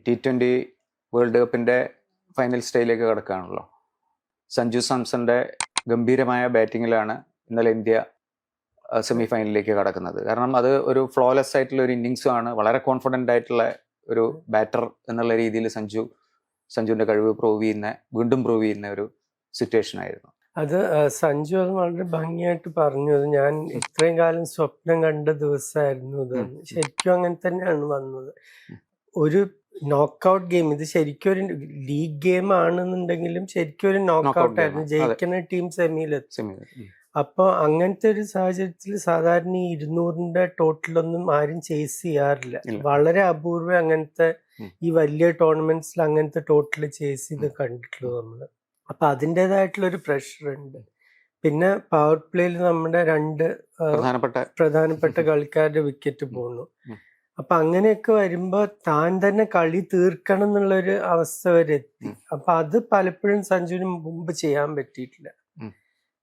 T20 world കപ്പിൻ്റെ final സ്റ്റേജിലേക്ക് കടക്കുകയാണല്ലോ. സഞ്ജു സാംസന്റെ ഗംഭീരമായ ബാറ്റിങ്ങിലാണ് ഇന്നലെ ഇന്ത്യ സെമി ഫൈനലിലേക്ക് കടക്കുന്നത്. കാരണം അത് ഒരു ഫ്ലോലെസ് ആയിട്ടുള്ള ഒരു ഇന്നിങ്സുമാണ്. വളരെ കോൺഫിഡൻ്റ് ആയിട്ടുള്ള ഒരു ബാറ്റർ എന്നുള്ള രീതിയിൽ സഞ്ജുവിൻ്റെ കഴിവ് വീണ്ടും പ്രൂവ് ചെയ്യുന്ന ഒരു സിറ്റുവേഷൻ ആയിരുന്നു. അത് സഞ്ജു അത് വളരെ ഭംഗിയായിട്ട് പറഞ്ഞു. അത് ഞാൻ ഇത്രയും കാലം സ്വപ്നം കണ്ട ദിവസമായിരുന്നു ഇത്. ശരിക്കും അങ്ങനെ തന്നെയാണ് വന്നത്. ഒരു നോക്കൗട്ട് ഗെയിം, ഇത് ശരിക്കും ഒരു ലീഗ് ഗെയിം ആണെന്നുണ്ടെങ്കിലും ശരിക്കും ഒരു നോക്കൗട്ട് ആയിരുന്നു. ജയിക്കുന്ന ടീം സെമിയിലെത്തും. അപ്പോൾ അങ്ങനത്തെ ഒരു സാഹചര്യത്തിൽ സാധാരണ ഈ 200-ന്റെ ടോട്ടലൊന്നും ആരും ചേസ് ചെയ്യാറില്ല. വളരെ അപൂർവം അങ്ങനത്തെ ഈ വലിയ ടൂർണമെന്റ്സിൽ അങ്ങനത്തെ ടോട്ടൽ ചേസ് ചെയ്ത് കണ്ടിട്ടുള്ളൂ നമ്മള്. അപ്പൊ അതിൻ്റെതായിട്ടുള്ളൊരു പ്രഷർ ഉണ്ട്. പിന്നെ പവർ പ്ലേയിൽ നമ്മുടെ 2 പ്രധാനപ്പെട്ട കളിക്കാരുടെ വിക്കറ്റ് പോകുന്നു. അപ്പൊ അങ്ങനെയൊക്കെ വരുമ്പോ താൻ തന്നെ കളി തീർക്കണം എന്നുള്ളൊരു അവസ്ഥ വരെ എത്തി. അപ്പൊ അത് പലപ്പോഴും സഞ്ജുവിന് മുമ്പ് ചെയ്യാൻ പറ്റിയിട്ടില്ല.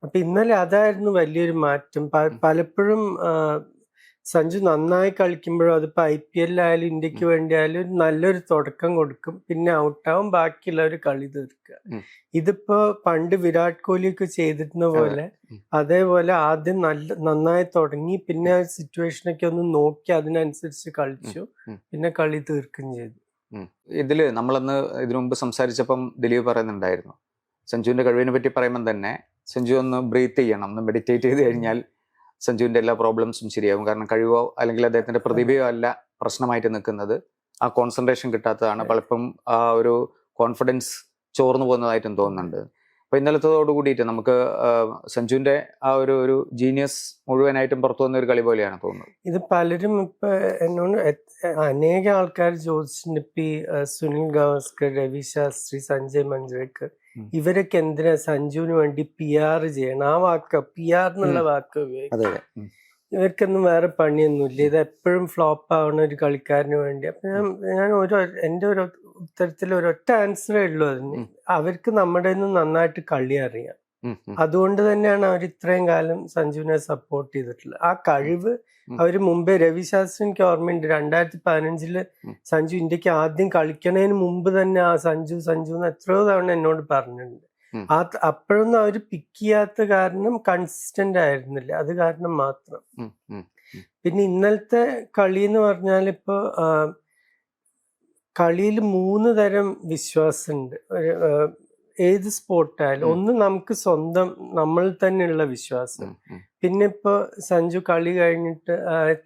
അപ്പൊ ഇന്നലെ അതായിരുന്നു വലിയൊരു മാറ്റം. പലപ്പോഴും സഞ്ജു നന്നായി കളിക്കുമ്പോഴും അതിപ്പോ IPL ആയാലും ഇന്ത്യക്ക് വേണ്ടി ആയാലും നല്ലൊരു തുടക്കം കൊടുക്കും, പിന്നെ ഔട്ടാവും, ബാക്കിയുള്ളവർ കളി തീർക്കുക. ഇതിപ്പോ പണ്ട് വിരാട് കോഹ്ലിയൊക്കെ ചെയ്തിരുന്ന പോലെ അതേപോലെ ആദ്യം നന്നായി തുടങ്ങി, പിന്നെ സിറ്റുവേഷനൊക്കെ ഒന്ന് നോക്കി അതിനനുസരിച്ച് കളിച്ചു, പിന്നെ കളി തീർക്കുകയും ചെയ്തു. ഇതില് നമ്മളന്ന് ഇതിനു മുമ്പ് സംസാരിച്ചപ്പം ദിലീപ് പറയുന്നുണ്ടായിരുന്നു, സഞ്ജുവിന്റെ കഴിവിനെ പറ്റി പറയുമ്പോൾ തന്നെ സഞ്ജു ഒന്ന് ബ്രീത്ത് ചെയ്യണം, ഒന്ന് മെഡിറ്റേറ്റ് ചെയ്ത് കഴിഞ്ഞാൽ സഞ്ജുവിന്റെ എല്ലാ പ്രോബ്ലംസും ശരിയാവും. കാരണം കഴിവോ അല്ലെങ്കിൽ അദ്ദേഹത്തിന്റെ പ്രതിഭയോ അല്ല പ്രശ്നമായിട്ട് നിൽക്കുന്നത്, ആ കോൺസെൻട്രേഷൻ കിട്ടാത്തതാണ്. പലപ്പോഴും ആ ഒരു കോൺഫിഡൻസ് ചോർന്നു പോകുന്നതായിട്ടും തോന്നുന്നുണ്ട്. അപ്പൊ ഇന്നലത്തോടു കൂടിയിട്ട് നമുക്ക് സഞ്ജുവിന്റെ ആ ഒരു ജീനിയസ് മുഴുവനായിട്ടും പുറത്തു വന്ന ഒരു കളി പോലെയാണ് തോന്നുന്നത്. ഇത് പലരും ഇപ്പൊ എന്നോട് അനേക ആൾക്കാർ ചോദിച്ചിട്ടുണ്ട്. ഇപ്പൊ സുനിൽ ഗവാസ്കർ, രവി ശാസ്ത്രി, സഞ്ജയ് മഞ്ജരേക്കർ, ഇവരൊക്കെ എന്തിനാ സഞ്ജുവിന് വേണ്ടി PR ചെയ്യണം? ആ വാക്ക് PR എന്നുള്ള വാക്ക് ഉപയോഗിക്കും. ഇവർക്കൊന്നും വേറെ പണിയൊന്നുമില്ല, ഇത് എപ്പോഴും ഫ്ലോപ്പ് ആവുന്ന ഒരു കളിക്കാരന് വേണ്ടി. അപ്പൊ ഞാൻ എൻ്റെ ഒരു ഉത്തരത്തിൽ ഒരൊറ്റ ആൻസറേ ഉള്ളൂ അതിന്. അവർക്ക് നമ്മുടെ നന്നായിട്ട് കളി അറിയാം. അതുകൊണ്ട് തന്നെയാണ് അവർ ഇത്രയും കാലം സഞ്ജുവിനെ സപ്പോർട്ട് ചെയ്തിട്ടുള്ളത്. ആ കഴിവ് അവര് മുമ്പേ, രവി ശാസ്ത്രി എനിക്ക് ഓർമ്മയുണ്ട്, 2015 സഞ്ജു ഇന്ത്യക്ക് ആദ്യം കളിക്കണതിന് മുമ്പ് തന്നെ ആ സഞ്ജു എന്ന് എത്രയോ തവണ എന്നോട് പറഞ്ഞിട്ടുണ്ട്. അപ്പോഴൊന്നും അവര് പിക്ക് ചെയ്യാത്ത കാരണം കൺസിസ്റ്റന്റ് ആയിരുന്നില്ല, അത് കാരണം മാത്രം. പിന്നെ ഇന്നലത്തെ കളി എന്ന് പറഞ്ഞാൽ ഇപ്പൊ കളിയിൽ 3 തരം വിശ്വാസമുണ്ട് ഏത് സ്പോർട്ടായാലും. ഒന്ന് നമുക്ക് സ്വന്തം നമ്മളിൽ തന്നെയുള്ള വിശ്വാസം. പിന്നെ ഇപ്പൊ സഞ്ജു കളി കഴിഞ്ഞിട്ട്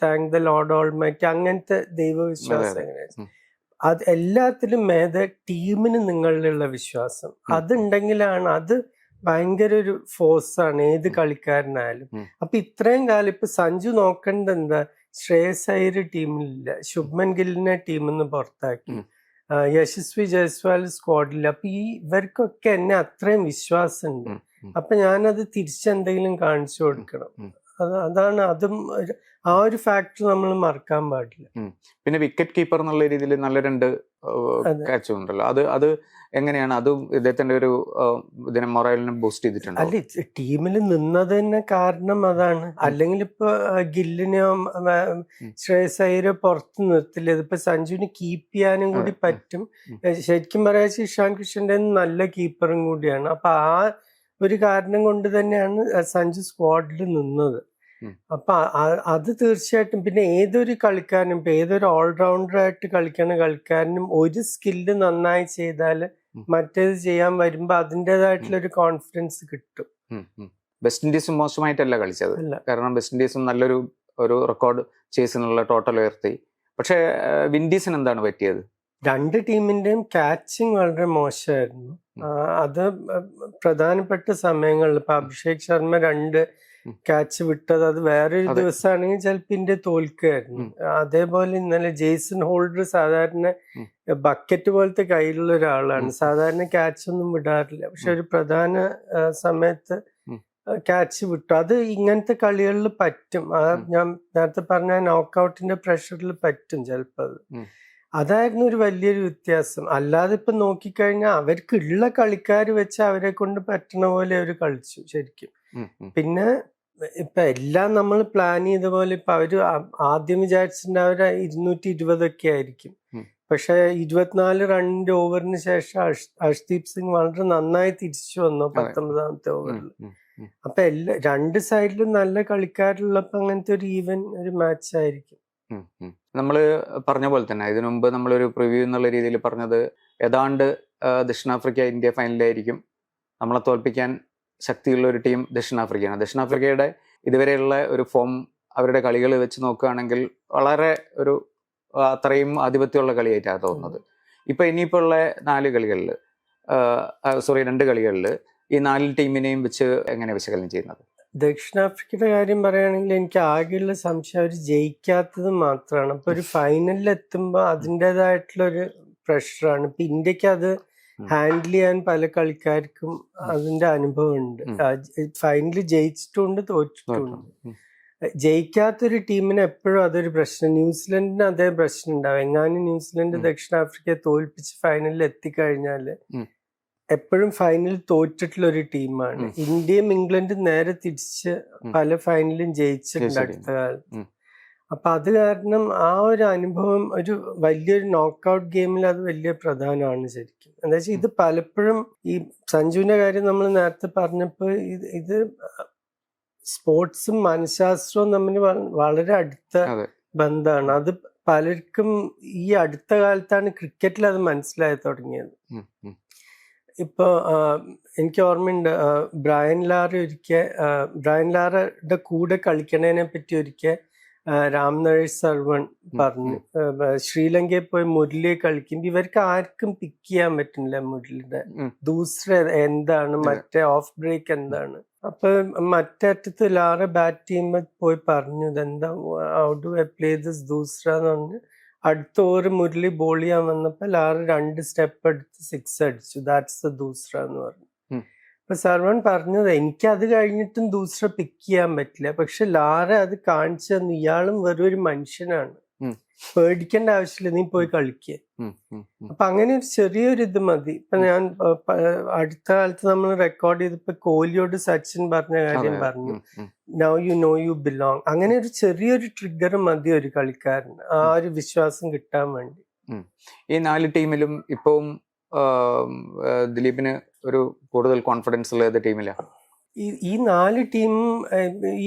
താങ്ക് ദ ലോർഡ് ഓൾമൈറ്റി അങ്ങനത്തെ ദൈവവിശ്വാസം എങ്ങനെയാ, അത് എല്ലാത്തിലും മേധ ടീമിന് നിങ്ങളിലുള്ള വിശ്വാസം. അതുണ്ടെങ്കിലാണ് അത് ഭയങ്കര ഒരു ഫോഴ്സാണ് ഏത് കളിക്കാരനായാലും. അപ്പൊ ഇത്രയും കാലം ഇപ്പൊ സഞ്ജു നോക്കേണ്ടത് എന്താ, ശ്രേയസ് അയ്യർ ടീമിലില്ല, ശുഭ്മൻ ഗില്ലിനെ ടീമിൽ നിന്ന് പുറത്താക്കി, യശസ്വി ജയ്സ്വാൾ സ്ക്വാഡില്ല. അപ്പൊ ഇവർക്കൊക്കെ എന്നെ അത്രയും വിശ്വാസമുണ്ട്. അപ്പൊ ഞാനത് തിരിച്ചെന്തെങ്കിലും കാണിച്ചു കൊടുക്കണം. അതാണ് അതും ആ ഒരു ഫാക്ടർ നമ്മൾ മറക്കാൻ പാടില്ല. പിന്നെ വിക്കറ്റ് കീപ്പർ എന്നുള്ള രീതിയിൽ നല്ല 2 ക്യാച്ച് ഉണ്ടല്ലോ, അത് എങ്ങനെയാണ് അതും ഇദ്ദേഹത്തിന്റെ ഒരു ഇതിനെ മൊറലിനെ ബൂസ്റ്റ് ചെയ്തിട്ടുണ്ട്? അല്ല, ടീമിൽ നിന്നത് തന്നെ കാരണം അതാണ്. അല്ലെങ്കിൽ ഇപ്പൊ ഗില്ലിനെയോ ശ്രേയസ് അയ്യരോ പുറത്ത് നിർത്തില്ല. ഇതിപ്പോ സഞ്ജുവിന് കീപ്പ് ചെയ്യാനും കൂടി പറ്റും. ശരിക്കും പറയാ ഇഷാൻ കിഷന്റെ നല്ല കീപ്പറും കൂടിയാണ്. അപ്പൊ ആ ഒരു കാരണം കൊണ്ട് തന്നെയാണ് സഞ്ജു സ്ക്വാഡിൽ നിന്നത്. അപ്പൊ അത് തീർച്ചയായിട്ടും. പിന്നെ ഏതൊരു കളിക്കാരനും, ഇപ്പൊ ഏതൊരു ഓൾറൗണ്ടറായിട്ട് കളിക്കുന്ന കളിക്കാരനും ഒരു സ്കില്ല് നന്നായി ചെയ്താൽ മറ്റേത് ചെയ്യാൻ വരുമ്പോ അതിൻ്റെതായിട്ടുള്ള ഒരു കോൺഫിഡൻസ് കിട്ടും. വെസ്റ്റ് ഇൻഡീസും മോശമായിട്ടല്ല കളിച്ചത്, കാരണം വെസ്റ്റ് ഇൻഡീസും നല്ലൊരു റെക്കോർഡ് ചേസിനുള്ള ടോട്ടൽ ഉയർത്തി. പക്ഷെ വിൻഡീസിന് എന്താണ് പറ്റിയത്? 2 ടീമിന്റെയും ക്യാച്ചിങ് വളരെ മോശമായിരുന്നു. അത് പ്രധാനപ്പെട്ട സമയങ്ങളിൽ ഇപ്പൊ അഭിഷേക് ശർമ്മ 2 ക്യാച്ച് വിട്ടത്, അത് വേറൊരു ദിവസമാണെങ്കിൽ ചിലപ്പോൾ ഇന്ത്യ തോൽക്കുകയായിരുന്നു. അതേപോലെ ഇന്നലെ ജെയ്സൺ ഹോൾഡർ സാധാരണ ബക്കറ്റ് പോലത്തെ കയ്യിലുള്ള ഒരാളാണ്, സാധാരണ ക്യാച്ച് ഒന്നും വിടാറില്ല. പക്ഷെ ഒരു പ്രധാന സമയത്ത് ക്യാച്ച് വിട്ടു. അത് ഇങ്ങനത്തെ കളികളിൽ പറ്റും. ഞാൻ നേരത്തെ പറഞ്ഞ നോക്കൗട്ടിന്റെ പ്രഷറിൽ പറ്റും ചിലപ്പോൾ. അതായിരുന്നു ഒരു വലിയൊരു വ്യത്യാസം. അല്ലാതെ ഇപ്പൊ നോക്കിക്കഴിഞ്ഞാൽ അവർക്കുള്ള കളിക്കാർ വെച്ച് അവരെ കൊണ്ട് പറ്റണ പോലെ അവർ കളിച്ചു ശരിക്കും. പിന്നെ ഇപ്പൊ എല്ലാം നമ്മൾ പ്ലാൻ ചെയ്ത പോലെ ഇപ്പൊ അവര് ആദ്യം വിചാരിച്ചിട്ടുണ്ടാവുക 220 ആയിരിക്കും. പക്ഷെ 24 റണ്ണിന്റെ ഓവറിന് ശേഷം അർഷ്ദീപ് സിംഗ് വളരെ നന്നായി തിരിച്ചു വന്നു 19ാമത്തെ ഓവറിൽ. അപ്പൊ രണ്ട് സൈഡിലും നല്ല കളിക്കാരുള്ളപ്പോ അങ്ങനത്തെ ഒരു ഈവൻ ഒരു മാച്ച് ആയിരിക്കും. നമ്മൾ പറഞ്ഞ പോലെ തന്നെ ഇതിനു മുമ്പ് നമ്മളൊരു പ്രിവ്യൂ എന്നുള്ള രീതിയിൽ പറഞ്ഞത് ഏതാണ്ട് ദക്ഷിണാഫ്രിക്ക ഇന്ത്യ ഫൈനലായിരിക്കും. നമ്മളെ തോൽപ്പിക്കാൻ ശക്തിയുള്ള ഒരു ടീം ദക്ഷിണാഫ്രിക്കയാണ്. ദക്ഷിണാഫ്രിക്കയുടെ ഇതുവരെയുള്ള ഒരു ഫോം, അവരുടെ കളികൾ വെച്ച് നോക്കുകയാണെങ്കിൽ വളരെ ഒരു അത്രയും ആധിപത്യമുള്ള കളിയായിട്ടാണ് തോന്നുന്നത്. ഇപ്പൊ ഇനിയിപ്പോൾ ഉള്ള 2 കളികളിൽ ഈ 4 ടീമിനെയും വെച്ച് എങ്ങനെ വിശകലനം ചെയ്യുന്നത്? ദക്ഷിണാഫ്രിക്കയുടെ കാര്യം പറയുകയാണെങ്കിൽ എനിക്ക് ആകെയുള്ള സംശയം അവർ ജയിക്കാത്തത് മാത്രമാണ്. അപ്പൊ ഒരു ഫൈനലിൽ എത്തുമ്പോൾ അതിൻ്റെതായിട്ടുള്ള ഒരു പ്രഷറാണ്. ഇപ്പൊ ഇന്ത്യക്ക് അത് ഹാൻഡിൽ ചെയ്യാൻ പല കളിക്കാർക്കും അതിന്റെ അനുഭവം ഉണ്ട്. ഫൈനലിൽ ജയിച്ചിട്ടുണ്ട്, തോറ്റിട്ടുണ്ട്. ജയിക്കാത്തൊരു ടീമിന് എപ്പോഴും അതൊരു പ്രശ്നം. ന്യൂസിലൻഡിന് അതേ പ്രശ്നം ഉണ്ടാവും. എങ്ങാനും ന്യൂസിലൻഡ് ദക്ഷിണാഫ്രിക്കയെ തോൽപ്പിച്ച് ഫൈനലിൽ എത്തിക്കഴിഞ്ഞാല് എപ്പോഴും ഫൈനലിൽ തോറ്റിട്ടുള്ള ഒരു ടീമാണ്. ഇന്ത്യയും ഇംഗ്ലണ്ടും നേരെ തിരിച്ച് പല ഫൈനലും ജയിച്ചിട്ടുണ്ട് അടുത്ത കാലത്ത്. അപ്പൊ അത് കാരണം ആ ഒരു അനുഭവം ഒരു വലിയൊരു നോക്കൌട്ട് ഗെയിമിൽ അത് വലിയ പ്രധാനമാണ് ശരിക്കും. എന്താ വെച്ചാൽ ഇത് പലപ്പോഴും ഈ സഞ്ജുവിന്റെ കാര്യം നമ്മൾ നേരത്തെ പറഞ്ഞപ്പോൾ ഇത് സ്പോർട്സും മനഃശാസ്ത്രവും തമ്മിൽ വളരെ അടുത്ത ബന്ധമാണ്. അത് പലർക്കും ഈ അടുത്ത കാലത്താണ് ക്രിക്കറ്റിൽ അത് മനസ്സിലായി തുടങ്ങിയത്. ഇപ്പൊ എനിക്ക് ഓർമ്മയുണ്ട്, ബ്രയൻ ലാറയുടെ കൂടെ കളിക്കണതിനെ പറ്റി ഒരിക്കൽ രാംനരേഷ് സർവൺ പറഞ്ഞു, ശ്രീലങ്കയിൽ പോയി മുരളിയെ കളിക്കുമ്പോൾ ഇവർക്ക് ആർക്കും പിക്ക് ചെയ്യാൻ പറ്റുന്നില്ല മുരളിയുടെ ദൂസര എന്താണ്, മറ്റേ ഓഫ് ബ്രേക്ക് എന്താണ്. അപ്പൊ മറ്റേ അറ്റത്ത് ലാറ ബാറ്റ് ചെയ്യുമ്പോൾ പോയി പറഞ്ഞു ഇതെന്താ, how do I play this doosra എന്ന് പറഞ്ഞ് അടുത്ത ഓവർ മുരളി ബോൾ ചെയ്യാൻ വന്നപ്പോ ലാറ 2 സ്റ്റെപ്പ് എടുത്ത് 6 അടിച്ചു. ദാറ്റ്സ് ദ ദൂസര എന്ന് പറഞ്ഞു. അപ്പൊ സർവൺ പറഞ്ഞത് എനിക്ക് അത് കഴിഞ്ഞിട്ടും ദൂസര പിക്ക് ചെയ്യാൻ പറ്റില്ല, പക്ഷെ ലാറ അത് കാണിച്ചു തന്നു, ഇയാളും വെറും ഒരു മനുഷ്യനാണ്, പേടിക്കേണ്ട ആവശ്യമില്ല, നീ പോയി കളിക്കുക. അപ്പൊ അങ്ങനെ ഒരു ചെറിയൊരു ഇത് മതി. ഇപ്പൊ ഞാൻ അടുത്ത കാലത്ത് നമ്മൾ റെക്കോർഡ് ചെയ്തപ്പോ കോഹ്ലിയോട് സച്ചിൻ പറഞ്ഞ കാര്യം പറഞ്ഞു, now you know U belong. അങ്ങനെ ഒരു ചെറിയൊരു ട്രിഗർ മതി ഒരു കളിക്കാരന് ആ ഒരു വിശ്വാസം കിട്ടാൻ വേണ്ടി. ഈ 4 ടീമിലും ഇപ്പവും ദിലീപിന് ഒരു കൂടുതൽ കോൺഫിഡൻസ് ഉള്ള ഏത് ടീമിലാണ്? ഈ 4 ടീമും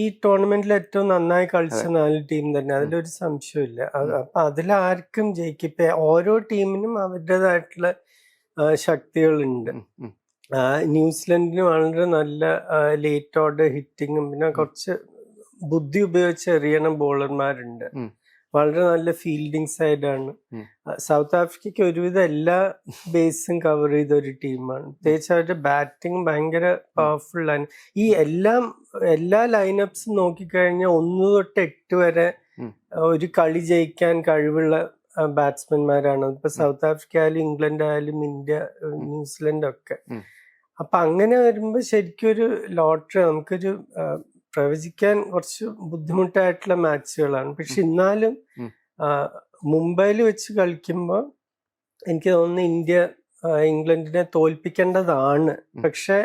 ഈ ടൂർണമെന്റിൽ ഏറ്റവും നന്നായി കളിച്ച 4 ടീം തന്നെ, അതിലൊരു സംശയമില്ല. അപ്പൊ അതിലാർക്കും ജയിക്കും. ഇപ്പൊ ഓരോ ടീമിനും അവരുടേതായിട്ടുള്ള ശക്തികളുണ്ട്. ന്യൂസിലൻഡിന് വളരെ നല്ല ലേറ്റ് ഓർഡർ ഹിറ്റിങ്ങും പിന്നെ കുറച്ച് ബുദ്ധി ഉപയോഗിച്ച് എറിയണ ബോളർമാരുണ്ട്. വളരെ നല്ല ഫീൽഡിംഗ് സൈഡാണ്. സൗത്ത് ആഫ്രിക്കയ്ക്ക് ഒരുവിധം എല്ലാ ബേസും കവർ ചെയ്ത ഒരു ടീമാണ്. പ്രത്യേകിച്ച് അവരുടെ ബാറ്റിംഗ് ഭയങ്കര പവർഫുൾ ആണ്. ഈ എല്ലാ ലൈനപ്സും നോക്കിക്കഴിഞ്ഞാൽ 1 തൊട്ട് 8 വരെ ഒരു കളി ജയിക്കാൻ കഴിവുള്ള ബാറ്റ്സ്മാൻമാരാണ്. ഇപ്പൊ സൗത്ത് ആഫ്രിക്ക ആയാലും ഇംഗ്ലണ്ട് ആയാലും ഇന്ത്യ, ന്യൂസിലൻഡ് ഒക്കെ. അപ്പൊ അങ്ങനെ വരുമ്പോ ശരിക്കും ഒരു ലോട്ടറി, നമുക്കൊരു പ്രവചിക്കാൻ കുറച്ച് ബുദ്ധിമുട്ടായിട്ടുള്ള മാച്ചുകളാണ്. പക്ഷെ എന്നാലും മുംബൈയിൽ വെച്ച് കളിക്കുമ്പോൾ എനിക്ക് തോന്നുന്നു ഇന്ത്യ ഇംഗ്ലണ്ടിനെ തോൽപ്പിക്കേണ്ടതാണ്. പക്ഷെ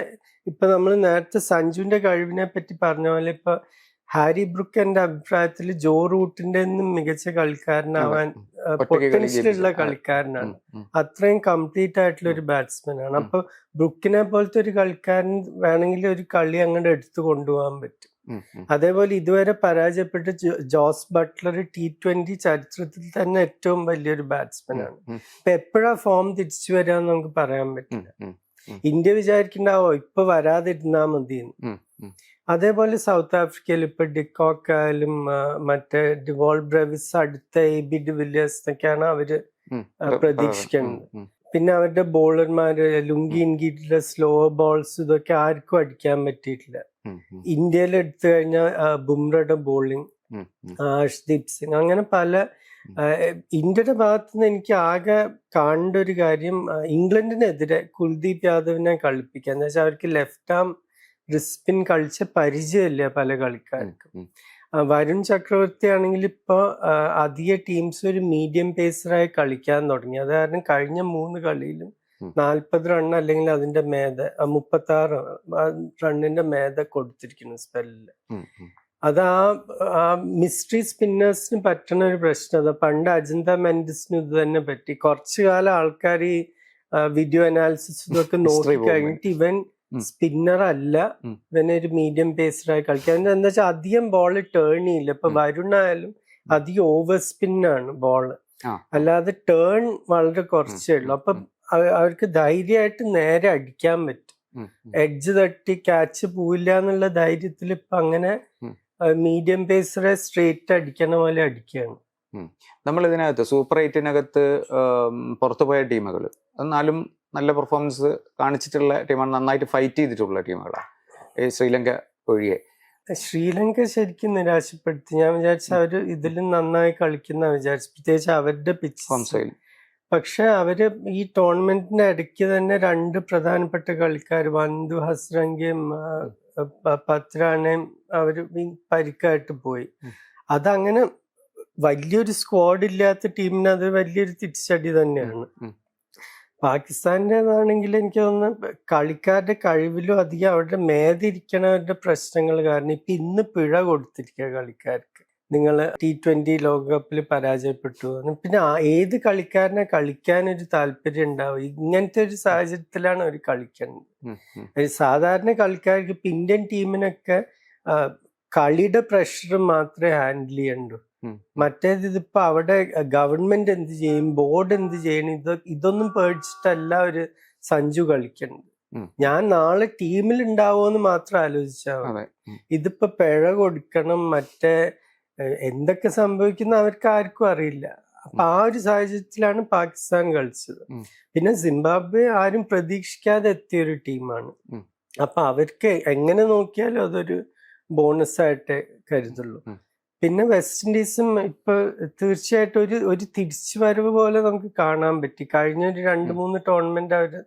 ഇപ്പൊ നമ്മൾ നേരത്തെ സഞ്ജുവിന്റെ കഴിവിനെ പറ്റി പറഞ്ഞ പോലെ ഇപ്പൊ ഹാരി ബ്രൂക്ക് എന്റെ അഭിപ്രായത്തിൽ ജോ റൂട്ടിന്റെ മികച്ച കളിക്കാരനാവാൻ പൊട്ടൻഷ്യൽ ഉള്ള കളിക്കാരനാണ്. അത്രയും കംപ്ലീറ്റ് ആയിട്ടുള്ള ഒരു ബാറ്റ്സ്മാൻ ആണ്. അപ്പൊ ബ്രൂക്കിനെ പോലത്തെ ഒരു കളിക്കാരൻ വേണമെങ്കിൽ ഒരു കളി അങ്ങോട്ട് എടുത്തു കൊണ്ടുപോകാൻ പറ്റും. അതേപോലെ ഇതുവരെ പരാജയപ്പെട്ട ജോസ് ബട്ട്ലർ T20 ചരിത്രത്തിൽ തന്നെ ഏറ്റവും വലിയൊരു ബാറ്റ്സ്മാൻ ആണ്. ഇപ്പൊ എപ്പോഴാ ഫോം തിരിച്ചു വരാന്ന് നമുക്ക് പറയാൻ പറ്റില്ല. ഇന്ത്യ വിചാരിക്കണ്ടാവോ ഇപ്പൊ വരാതിരുന്നാ മതി. അതേപോലെ സൗത്ത് ആഫ്രിക്കയിൽ ഇപ്പൊ ഡിക്കോക്ക് ആയാലും മറ്റേ ഡിവോൾ ബ്രെവിസ്, അടുത്ത AB ഡിവിലിയേഴ്സ് എന്നൊക്കെയാണ് അവര് പ്രതീക്ഷിക്കുന്നത്. പിന്നെ അവരുടെ ബോളർമാര് ലുങ്കി ഇൻഗിറ്റിലെ സ്ലോ ബോൾസ് ഇതൊക്കെ ആർക്കും അടിക്കാൻ പറ്റിയിട്ടില്ല. ഇന്ത്യയിൽ എടുത്തു കഴിഞ്ഞാൽ ബുംറയുടെ ബോളിംഗ്, അർഷ്ദീപ് സിംഗ്, അങ്ങനെ പല ഇന്ത്യയുടെ ഭാഗത്തുനിന്ന് എനിക്ക് ആകെ കാണേണ്ട ഒരു കാര്യം ഇംഗ്ലണ്ടിനെതിരെ കുൽദീപ് യാദവിനെ കളിപ്പിക്കുക. എന്ന് വെച്ചാൽ അവർക്ക് ലെഫ്റ്റ് ആം റിസ്പിൻ കളിച്ച പരിചയമില്ല പല കളിക്കാർക്കും. വരുൺ ചക്രവർത്തി ആണെങ്കിൽ ഇപ്പൊ അധിക ടീംസ് ഒരു മീഡിയം പേസറായി കളിക്കാൻ തുടങ്ങി. അത് കാരണം കഴിഞ്ഞ 3 കളിയിലും 40 റൺ അല്ലെങ്കിൽ അതിന്റെ മേധ 36 റണ്ണിന്റെ മേധ കൊടുത്തിരിക്കുന്നു സ്പെല്ലില്. അത് ആ മിസ്റ്ററി സ്പിന്നേഴ്സിന് പറ്റുന്ന ഒരു പ്രശ്നം അതാ. പണ്ട് അജന്ത മെൻഡിസിന് ഇത് തന്നെ പറ്റി. കുറച്ചു കാലം ആൾക്കാർ ഈ വീഡിയോ അനാലിസിസ് ഇതൊക്കെ നോക്കി കഴിഞ്ഞിട്ട് ഇവൻ സ്പിന്നർ അല്ല, ഇവനൊരു മീഡിയം പേസറായി കളിക്കാൻ. എന്താ വെച്ചാൽ അധികം ബോൾ ടേൺ ചെയ്യില്ല. ഇപ്പൊ വരുണായാലും അധികം ഓവർ സ്പിന്നാണ് ബോള്, അല്ലാതെ ടേൺ വളരെ കുറച്ചേ ഉള്ളൂ. അപ്പൊ അവർക്ക് ധൈര്യമായിട്ട് നേരെ അടിക്കാൻ പറ്റും. എഡ്ജ് തട്ടി ക്യാച്ച് പോവില്ല എന്നുള്ള ധൈര്യത്തിൽ ഇപ്പൊ അങ്ങനെ മീഡിയം പേസറെ സ്ട്രേറ്റ് അടിക്കണ പോലെ അടിക്കുകയാണ്. നമ്മൾ ഇതിനകത്ത് സൂപ്പർ 8-നകത്ത് പുറത്തുപോയ ടീമുകൾ എന്നാലും നല്ല പെർഫോമൻസ് കാണിച്ചിട്ടുള്ള ടീമാണ്, നന്നായിട്ട് ഫൈറ്റ് ചെയ്തിട്ടുള്ള ടീമുകളാണ്. ഈ ശ്രീലങ്ക ഒഴികെ ശ്രീലങ്ക ശരിക്കും നിരാശപ്പെടുത്തി. ഞാൻ വിചാരിച്ച അവര് ഇതിലും നന്നായി കളിക്കുന്ന വിചാരിച്ചു, പ്രത്യേകിച്ച് അവരുടെ പിച്ച്. പക്ഷെ അവര് ഈ ടൂർണമെന്റിന്റെ ഇടയ്ക്ക് തന്നെ 2 പ്രധാനപ്പെട്ട കളിക്കാർ വന്ദു ഹസ്രംഗയും പത്രാനയും അവര് പരിക്കായിട്ട് പോയി. അതങ്ങനെ വലിയൊരു സ്ക്വാഡ് ഇല്ലാത്ത ടീമിന് അത് വലിയൊരു തിരിച്ചടി തന്നെയാണ്. പാകിസ്ഥാൻ്റെതാണെങ്കിൽ എനിക്ക് തോന്നുന്നു കളിക്കാരുടെ കഴിവിലും അധികം അവരുടെ മേതിരിക്കണവരുടെ പ്രശ്നങ്ങൾ കാരണം ഇപ്പൊ ഇന്ന് പിഴ കൊടുത്തിരിക്കുക കളിക്കാർക്ക്. നിങ്ങൾ T20 ലോകകപ്പിൽ പരാജയപ്പെട്ടു. പിന്നെ ഏത് കളിക്കാരനെ കളിക്കാനൊരു താല്പര്യം ഉണ്ടാവും? ഇങ്ങനത്തെ ഒരു സാഹചര്യത്തിലാണ് അവർ കളിക്കുന്നത്. സാധാരണ കളിക്കാർക്ക് ഇപ്പൊ ഇന്ത്യൻ ടീമിനൊക്കെ കളിയുടെ പ്രഷർ മാത്രമേ ഹാൻഡിൽ ചെയ്യണ്ടൂ. മറ്റേത് ഇതിപ്പോ അവിടെ ഗവൺമെന്റ് എന്ത് ചെയ്യും, ബോർഡ് എന്ത് ചെയ്യണം, ഇതൊന്നും പേടിച്ചിട്ടല്ല ഒരു സഞ്ജു കളിക്കുന്നത്. ഞാൻ നാളെ ടീമിൽ ഉണ്ടാവുമെന്ന് മാത്രം ആലോചിച്ചാൽ മതി. ഇതിപ്പോ പിഴ കൊടുക്കണം, മറ്റേ എന്തൊക്കെ സംഭവിക്കുന്ന അവർക്ക് ആർക്കും അറിയില്ല. അപ്പൊ ആ ഒരു സാഹചര്യത്തിലാണ് പാകിസ്ഥാൻ കളിച്ചത്. പിന്നെ സിംബാബ്വെ ആരും പ്രതീക്ഷിക്കാതെ എത്തിയൊരു ടീമാണ്. അപ്പൊ അവർക്ക് എങ്ങനെ നോക്കിയാലും അതൊരു ബോണസ് ആയിട്ടേ കരുതുള്ളൂ. പിന്നെ വെസ്റ്റ് ഇൻഡീസും ഇപ്പൊ തീർച്ചയായിട്ടും ഒരു തിരിച്ചു വരവ് പോലെ നമുക്ക് കാണാൻ പറ്റി. കഴിഞ്ഞ ഒരു 2-3 ടൂർണമെന്റ് അവര്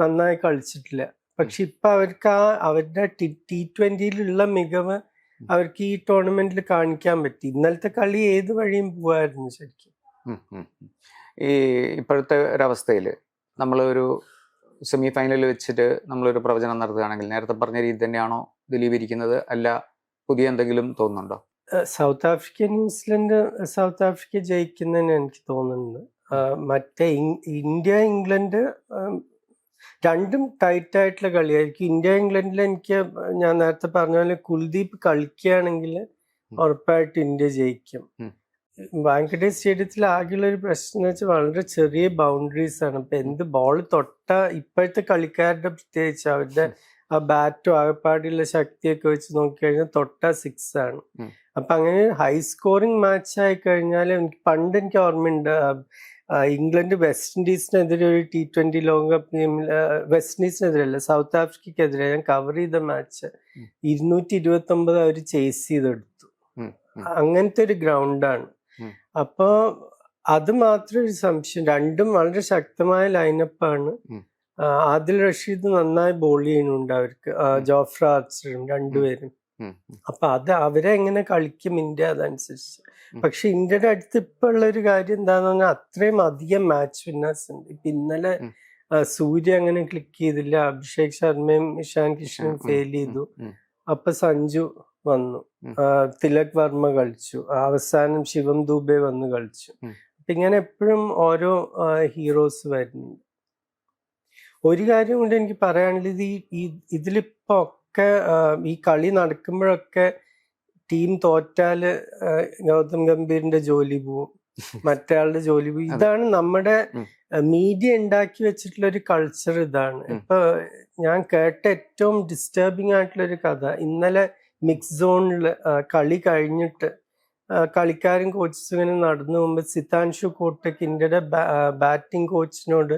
നന്നായി കളിച്ചിട്ടില്ല. പക്ഷെ ഇപ്പൊ അവർക്ക് അവരുടെ T20-യിലുള്ള മികവ് അവർക്ക് ഈ ടൂർണമെന്റിൽ കാണിക്കാൻ പറ്റി. ഇന്നലത്തെ കളി ഏത് വഴിയും പോവായിരുന്നു ശരിക്കും. ഈ ഇപ്പോഴത്തെ ഒരവസ്ഥയിൽ നമ്മളൊരു സെമി ഫൈനലിൽ വെച്ചിട്ട് നമ്മളൊരു പ്രവചനം നടത്തുകയാണെങ്കിൽ നേരത്തെ പറഞ്ഞ രീതി തന്നെയാണോ ദിലീപ് ഇരിക്കുന്നത്, അല്ല പുതിയ എന്തെങ്കിലും തോന്നുന്നുണ്ടോ? South Africa New Zealand South Africa ജയിക്കുന്നതിന് എനിക്ക് തോന്നുന്നുണ്ട്. മറ്റേ ഇന്ത്യ ഇംഗ്ലണ്ട് രണ്ടും ടൈറ്റ് ആയിട്ടുള്ള കളിയായിരിക്കും. ഇന്ത്യ ഇംഗ്ലണ്ടിൽ എനിക്ക് ഞാൻ നേരത്തെ പറഞ്ഞ പോലെ കുൽദീപ് കളിക്കുകയാണെങ്കിൽ ഉറപ്പായിട്ട് ഇന്ത്യ ജയിക്കും. വാങ്കഡേ സ്റ്റേഡിയത്തിൽ ആകെയുള്ള ഒരു പ്രശ്നം എന്ന് വെച്ചാൽ വളരെ ചെറിയ ബൗണ്ടറീസ് ആണ്. ഇപ്പൊ എന്ത് ബോൾ തൊട്ട ഇപ്പോഴത്തെ കളിക്കാരുടെ പ്രത്യേകിച്ച് അവരുടെ ആ ബാറ്റോ ആകപ്പാടിയുള്ള ശക്തിയൊക്കെ വെച്ച് നോക്കിക്കഴിഞ്ഞാൽ തൊട്ട 6 ആണ്. അപ്പൊ അങ്ങനെ ഹൈ സ്കോറിംഗ് മാച്ച് ആയി കഴിഞ്ഞാൽ പണ്ട് എനിക്ക് ഓർമ്മയുണ്ട് ഇംഗ്ലണ്ട് വെസ്റ്റ് ഇൻഡീസിനെതിരെ ഒരു T20 ലോകകപ്പ് ഗെയിമിൽ, വെസ്റ്റ് ഇൻഡീസിനെതിരല്ല സൗത്ത് ആഫ്രിക്കയ്ക്കെതിരെ ഞാൻ കവർ ചെയ്ത മാച്ച് 229 അവർ ചേസ് ചെയ്തെടുത്തു. അങ്ങനത്തെ ഒരു ഗ്രൗണ്ടാണ്. അപ്പോ അത് മാത്രം ഒരു സംശയം. രണ്ടും വളരെ ശക്തമായ ലൈനപ്പാണ്. ആദിൽ റഷീദ് നന്നായി ബോൾ ചെയ്യുന്നുണ്ട് അവർക്ക്, ജോഫ്ര ആർച്ചറും രണ്ടുപേരും. അപ്പൊ അവരെ എങ്ങനെ കളിക്കും ഇന്ത്യ അതനുസരിച്ച്. പക്ഷെ ഇന്ത്യയുടെ അടുത്ത് ഇപ്പൊ ഉള്ള ഒരു കാര്യം എന്താന്ന് പറഞ്ഞാൽ അത്രയും അധികം മാച്ച് വിന്നേഴ്സ് ഉണ്ട്. ഇപ്പൊ ഇന്നലെ സൂര്യ അങ്ങനെ ക്ലിക്ക് ചെയ്തില്ല, അഭിഷേക് ശർമ്മയും ഇഷാൻ കിഷനും ഫെയിൽ ചെയ്തു. അപ്പൊ സഞ്ജു വന്നു, തിലക് വർമ്മ കളിച്ചു, അവസാനം ശിവം ദൂബെ വന്ന് കളിച്ചു. അപ്പൊ ഇങ്ങനെ എപ്പോഴും ഓരോ ഹീറോസ് വരുന്നുണ്ട്. ഒരു കാര്യം കൊണ്ട് എനിക്ക് പറയാനുള്ളത് ഇതിലിപ്പോ ഒക്കെ ഈ കളി നടക്കുമ്പോഴൊക്കെ ടീം തോറ്റാല് ഗൗതം ഗംഭീറിന്റെ ജോലി പോവും, മറ്റയാളുടെ ജോലി പോവും. ഇതാണ് നമ്മുടെ മീഡിയ ഉണ്ടാക്കി വെച്ചിട്ടുള്ള ഒരു കൾച്ചർ. ഇതാണ് ഇപ്പൊ ഞാൻ കേട്ട ഏറ്റവും ഡിസ്റ്റർബിങ് ആയിട്ടുള്ള ഒരു കഥ. ഇന്നലെ മിക്സ് സോണില് കളി കഴിഞ്ഞിട്ട് കളിക്കാരും കോച്ചസും ഇങ്ങനെ നടന്നു പോകുമ്പോൾ സിതാൻഷു കോട്ടക്ക് ഇന്ത്യയുടെ ബാറ്റിംഗ് കോച്ചിനോട്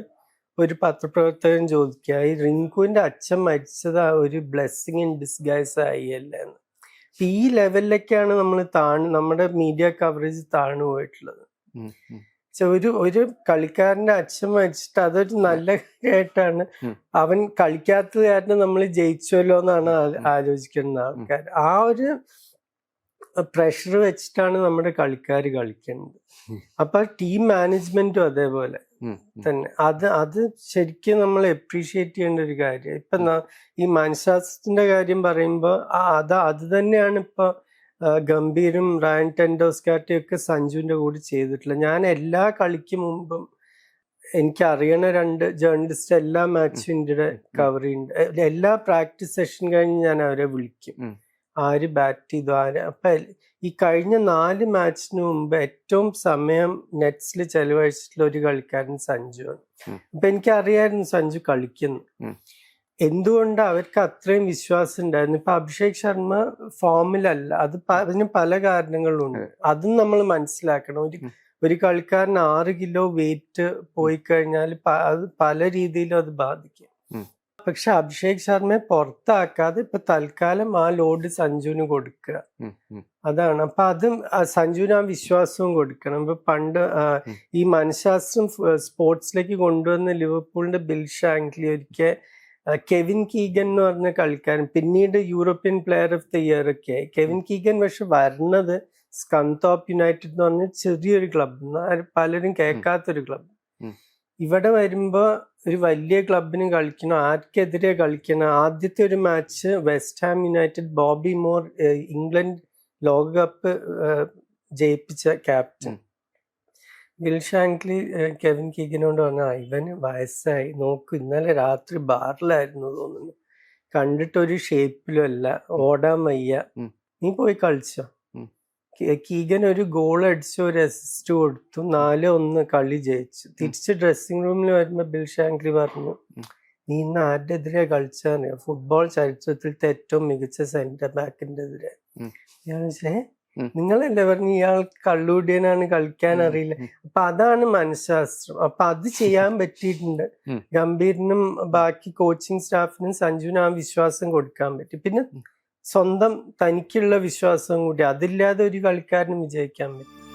ഒരു പത്രപ്രവർത്തകൻ ചോദിക്കുക, ഈ റിങ്കുവിന്റെ അച്ഛൻ മരിച്ചത് ഒരു ബ്ലെസ്സിങ് ഇൻ ഡിസ്ഗൈസ് ആയില്ലേ എന്ന്. ഈ ലെവലിലേക്കാണ് നമ്മൾ നമ്മുടെ മീഡിയ കവറേജ് താണു പോയിട്ടുള്ളത്. ഒരു കളിക്കാരന്റെ അച്ഛൻ മരിച്ചിട്ട് അതൊരു നല്ല കാര്യമായിട്ടാണ്, അവൻ കളിക്കാത്തത് കാരണം നമ്മൾ ജയിച്ചല്ലോ എന്നാണ് ആലോചിക്കുന്ന ആൾക്കാർ. ആ ഒരു പ്രഷർ വെച്ചിട്ടാണ് നമ്മുടെ കളിക്കാർ കളിക്കുന്നത്. അപ്പൊ ടീം മാനേജ്മെന്റും അതേപോലെ തന്നെ അത് ശരിക്കും നമ്മൾ അപ്രീഷിയേറ്റ് ചെയ്യേണ്ട ഒരു കാര്യം. ഇപ്പൊ ഈ മനഃശാസ്ത്രത്തിന്റെ കാര്യം പറയുമ്പോൾ അത് തന്നെയാണ് ഇപ്പൊ ഗംഭീരും റയൻ ടെൻഡോസ്കാറ്റയും ഒക്കെ സഞ്ജുവിന്റെ കൂടെ ചെയ്തിട്ടില്ല. ഞാൻ എല്ലാ കളിക്ക് മുമ്പും എനിക്ക് അറിയണ 2 ജേർണലിസ്റ്റ് എല്ലാ മാച്ചും ഇന്ത്യയുടെ കവർ ചെയ്യുന്നുണ്ട്. എല്ലാ പ്രാക്ടീസ് സെഷൻ കഴിഞ്ഞ് ഞാൻ അവരെ വിളിക്കും, ആര് ബാറ്റ് ചെയ്തു ആര്. അപ്പൊ ഈ കഴിഞ്ഞ 4 മാച്ചിന് മുമ്പ് ഏറ്റവും സമയം നെറ്റ്സിൽ ചെലവഴിച്ചിട്ടുള്ള ഒരു കളിക്കാരൻ സഞ്ജുവാണ്. അപ്പൊ എനിക്കറിയായിരുന്നു സഞ്ജു കളിക്കുന്നു. എന്തുകൊണ്ട് അവർക്ക് അത്രയും വിശ്വാസം ഉണ്ടായിരുന്നു? ഇപ്പൊ അഭിഷേക് ശർമ്മ ഫോമിലല്ല, അതിന് പല കാരണങ്ങളുണ്ട്. അതും നമ്മൾ മനസ്സിലാക്കണം. ഒരു കളിക്കാരൻ 6 കിലോ വെയിറ്റ് പോയി കഴിഞ്ഞാൽ അത് പല രീതിയിലും അത് ബാധിക്കും. പക്ഷെ അഭിഷേക് ശർമ്മയെ പുറത്താക്കാതെ ഇപ്പൊ തൽക്കാലം ആ ലോഡ് സഞ്ജുവിന് കൊടുക്കുക, അതാണ്. അപ്പൊ അതും സഞ്ജുവിന് ആ വിശ്വാസവും കൊടുക്കണം. ഇപ്പൊ പണ്ട് ഈ മനഃശാസ്ത്രം സ്പോർട്സിലേക്ക് കൊണ്ടുവന്ന ലിവർപൂളിന്റെ ബിൽ ഷാങ്ക്ലി ഒരിക്കൽ കെവിൻ കീഗൻ എന്ന് പറഞ്ഞ കളിക്കാരൻ, പിന്നീട് European player of the year ഒക്കെ ആയി. കെവിൻ കീഗൻ പക്ഷെ വരുന്നത് സ്കന്തോപ്പ് യുണൈറ്റഡ് എന്ന് പറഞ്ഞ ചെറിയൊരു ക്ലബ്, പലരും കേൾക്കാത്തൊരു ക്ലബ്. ഇവിടെ വരുമ്പോ ഒരു വലിയ ക്ലബിന് കളിക്കണം, ആർക്കെതിരെ കളിക്കണം. ആദ്യത്തെ ഒരു match West Ham United, Bobby Moore England ലോകകപ്പ് ജയിപ്പിച്ച ക്യാപ്റ്റൻ. ബിൽ ഷാങ്ക്ലി കെവിൻ കീഗനോട് പറഞ്ഞ, ഇവന് വയസ്സായി, നോക്കൂ ഇന്നലെ രാത്രി ബാറിലായിരുന്നു തോന്നുന്നു, കണ്ടിട്ടൊരു ഷേപ്പിലും അല്ല, ഓടാൻ വയ്യ, നീ പോയി കളിച്ചോ. കീഗൻ ഒരു ഗോൾ അടിച്ചു, ഒരു അസിസ്റ്റ് കൊടുത്തു, 4-1 കളി ജയിച്ചു. തിരിച്ച് ഡ്രസ്സിംഗ് റൂമിൽ വരുമ്പോ ബിൽ ഷാങ്ക്ലി പറഞ്ഞു, നീ ഇന്ന് ആരുടെ എതിരെ കളിച്ചാറിയ, ഫുട്ബോൾ ചരിത്രത്തിലത്തെ ഏറ്റവും മികച്ച സെന്റർ ബാക്കിന്റെ എതിരെ. ഞാൻ നിങ്ങളല്ലേ പറഞ്ഞു ഇയാൾ കള്ളുകൂടിയനാണ്, കളിക്കാൻ അറിയില്ല. അപ്പൊ അതാണ് മനഃശാസ്ത്രം. അപ്പൊ അത് ചെയ്യാൻ പറ്റിയിട്ടുണ്ട് ഗംഭീറിനും ബാക്കി കോച്ചിങ് സ്റ്റാഫിനും സഞ്ജുവിനും ആ വിശ്വാസം കൊടുക്കാൻ പറ്റി. പിന്നെ സ്വന്തം തനിക്കുള്ള വിശ്വാസം കൂടി, അതില്ലാതെ ഒരു കളിക്കാരനും വിജയിക്കാൻ പറ്റും.